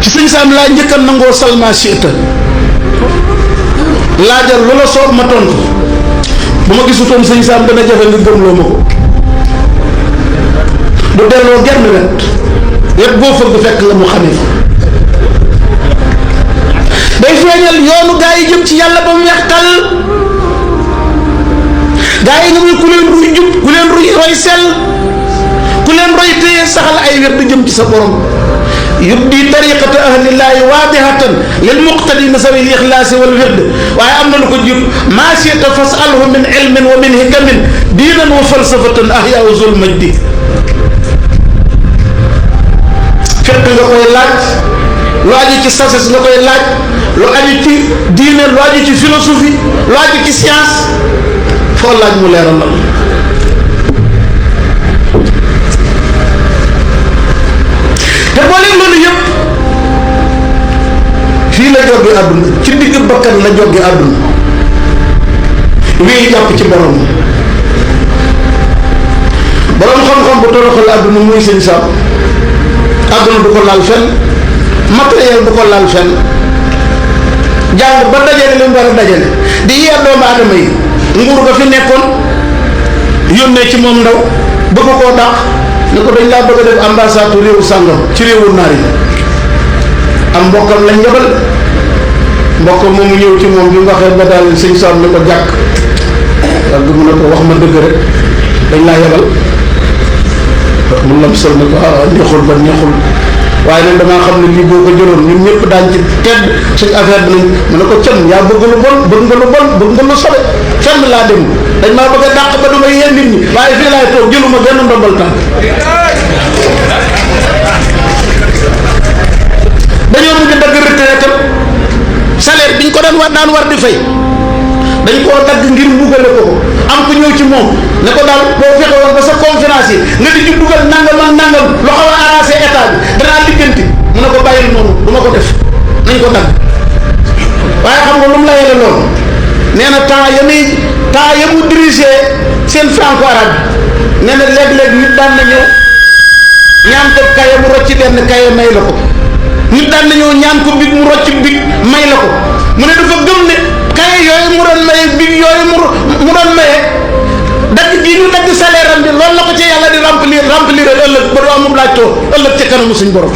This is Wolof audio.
ci sëñ Sam laa njëkk a nangoo salma siita laajal lu la soob ma tontu bu ma gisutoon sëñ Sam dana jafe nga gëmloo ma ko du delloo genn wet boo fëgg fekk la mu xamee fa day feeñal yoonu gaa yi jëm ci yàlla ba mu weex tàll gaa yi nga muy ku leen ruy jub ku leen ruy roy sell ku leen roy téye saxal ay wér di jëm ci sa borom yubdi tariqata ahlillahi waadihatan lil muqtadina sawi l ixlaasi wal wird waaye am na lu ko jur maa siita fasalhu min ilmin wa min hikamin diinan wa falsafatan ahyaa zul majdi fekk nga koy laaj lu aju ci sases nga koy laaj lu aju ci diine lu aju ci philosophie lu aju ci science foo laaj mu leeral la te boole loolu yëpp fii la jóge àdduna ci digg bakkan la jóge àdduna wii jàpp ci borom xam-xam bu toroxal àdduna muy sëñ Sam àdduna du ko laal fenn matériel du ko laal fenn jàng ba dajale li mu war a dajale di yee doomu aadama yi nguur ga fi nekkoon yónnee ci moom ndaw bëgg koo dàq ne ko dañ laa bëgg a def ambassade réewu sàngam ci réewu naar yi am mbokkam lañ yebal mbokkam moomu ñëw ci moom bi mu waxee ba daal sëñ Sam ne ko jàkk ak du mun a ko wax ma dëgg rek dañ laa yebal mun lam sol ne ko neexul ba neexul waaye nag damaa xam ne lii boo ko jëloon ñun ñëpp daañ ci tedd suñ affaire bi nañ mu ne ko cën yaa bëgg lu bon bëgg nga lu bon bëgg nga lu sobe fenn laa dem dañ maa bëgg a dàq ba du may yee nit ñi waaye fii laay toog jëluma genn ndombal tànk dañoo mujj dagg retraite salaire biñ ko daan war di fay dañ koo dagg ngir mbugale ko am ku ñëw ci moom ne ko daal boo fexe woon ba sa conférence yi nga di ci dugal nangam ak nangam lu xaw a arrangé état bi danaa ligganti mu ne ko bàyyil noonu du ma ko def nañ ko dagg waaye xam nga lu mu la yele loolu nee na temps ya mu dirigé seen franco arabe bi nee na léeg-léeg nit daan na ñëw ñaan ko kaye mu rocci benn kaye may la ko nit daan na ñëw ñaan ko big mu rocci big may la ko mu ne dafa gëm ne kaye yooyu mu doon maye big yooyu mu doon maye dagg ji ñu dagg salaire am bi loolu la ko ci yàlla di remplir ëllëg ba doo amul laaj too ëllëg ca kanamu suñ borom